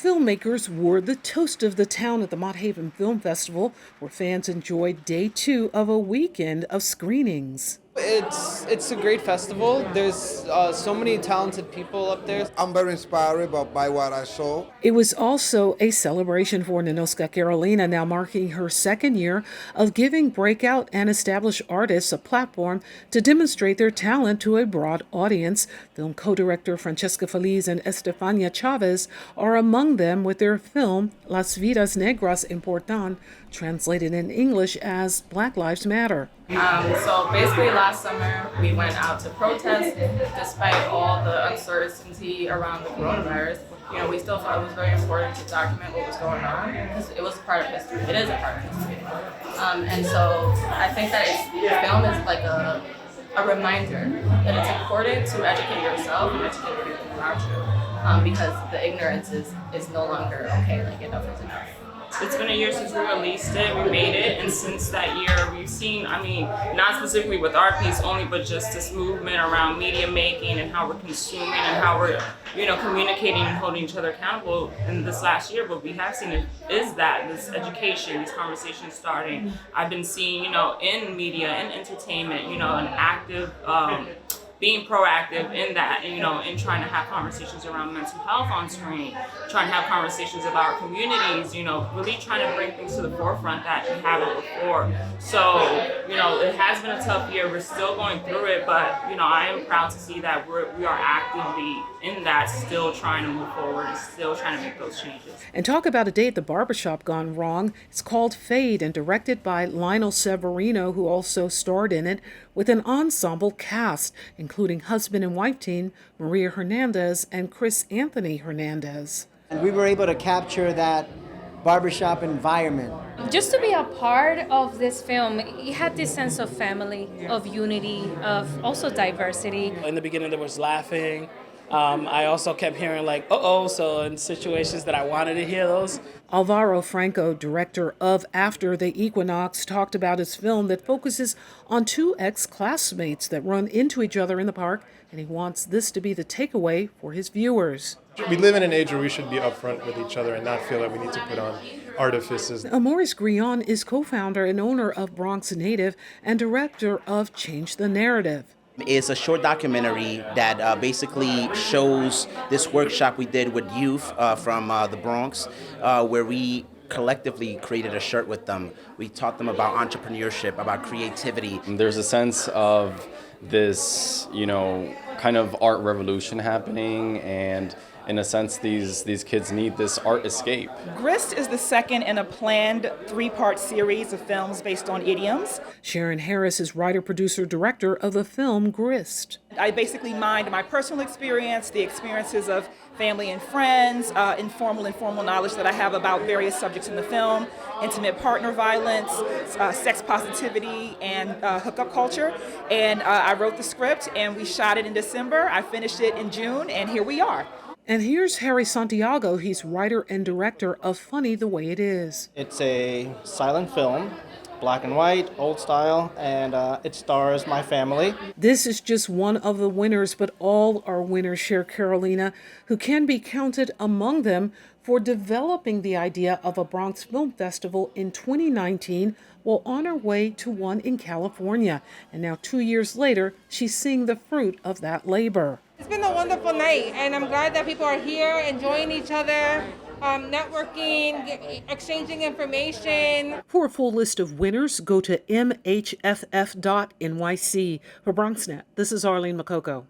Filmmakers were the toast of the town at the Mott Haven Film Festival, where fans enjoyed day 2 of a weekend of screenings. It's a great festival. There's so many talented people up there. I'm very inspired by what I saw. It was also a celebration for Ninoska Carolina, now marking her second year of giving breakout and established artists a platform to demonstrate their talent to a broad audience. Film co-director Franchesca Feliz and Estefania Chavez are among them with their film Las Vidas Negras Importan, translated in English as Black Lives Matter. So basically last summer we went out to protest despite all the uncertainty around the coronavirus. We still thought it was very important to document what was going on because it was a part of history. It is a part of history. And so I think that film is like a reminder that it's important to educate yourself and educate the people around you because the ignorance is no longer okay, like enough is enough. It's been a year since we released it, we made it, and since that year we've seen, not specifically with our piece only, but just this movement around media making and how we're consuming and how we're, communicating and holding each other accountable in this last year. What we have seen is that this education, these conversations starting. I've been seeing, in media, in entertainment, an active, being proactive in that, in trying to have conversations around mental health on screen, trying to have conversations about our communities, really trying to bring things to the forefront that we haven't before. So, it has been a tough year. We're still going through it, but, I am proud to see that we are actively in that, still trying to move forward and still trying to make those changes. And talk about a day at the barbershop gone wrong. It's called Fade and directed by Leonel Severino, who also starred in it, with an ensemble cast, including husband and wife team Maria Hernandez and Chris Anthony Hernandez. And we were able to capture that barbershop environment. Just to be a part of this film, it had this sense of family, of unity, of also diversity. In the beginning, there was laughing. I also kept hearing so in situations that I wanted to hear those. Alvaro Franco, director of After the Equinox, talked about his film that focuses on two ex-classmates that run into each other in the park, and he wants this to be the takeaway for his viewers. We live in an age where we should be upfront with each other and not feel that we need to put on artifices. Amaurys Grullon is co-founder and owner of Bronx Native and director of Change the Narrative. It's a short documentary that basically shows this workshop we did with youth from the Bronx, where we collectively created a shirt with them. We taught them about entrepreneurship, about creativity. There's a sense of this, kind of art revolution happening, and in a sense, these kids need this art escape. Grist is the second in a planned 3-part series of films based on idioms. Sharon Harris is writer, producer, director of the film Grist. I basically mined my personal experience, the experiences of family and friends, informal and formal knowledge that I have about various subjects in the film, intimate partner violence, sex positivity, and hookup culture. And I wrote the script, and we shot it in December. I finished it in June, and here we are. And here's Harry Santiago. He's writer and director of Funny the Way It Is. It's a silent film, black and white, old style, and it stars my family. This is just one of the winners, but all our winners share Carolina, who can be counted among them for developing the idea of a Bronx Film Festival in 2019, while on her way to one in California. And now 2 years later, she's seeing the fruit of that labor. It's been a wonderful night, and I'm glad that people are here enjoying each other, networking, exchanging information. For a full list of winners, go to mhff.nyc. For BronxNet, this is Arlene Mukoko.